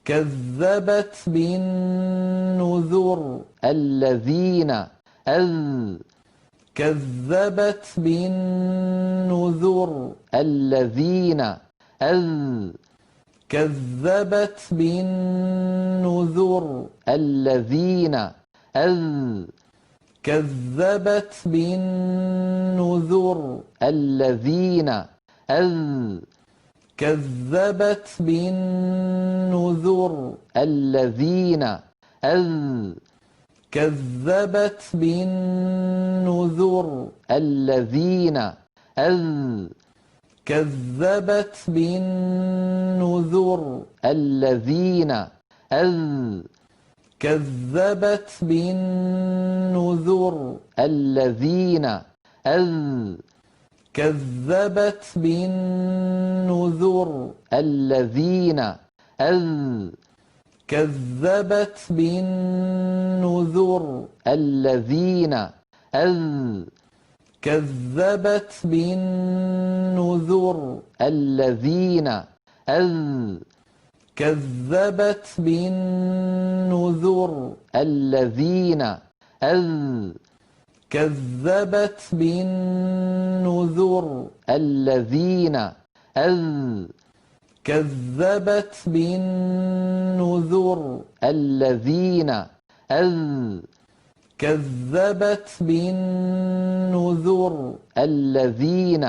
كذبت بالنذر الذين كذبت بالنذر الذين كذبت بالنذر الذين كذبت بالنذر الذين كذبت بالنذر الذين كذبت بالنذر الذين كذبت بالنذر الذين كذبت بالنذر الذين كذبت بالنذر الذين كذبت بالنذر الذين كذبت بالنذر الذين كذبت بالنذر الذين كذبت بالنذر الذين كذبت بالنذر الذين كذبت بالنذر الذين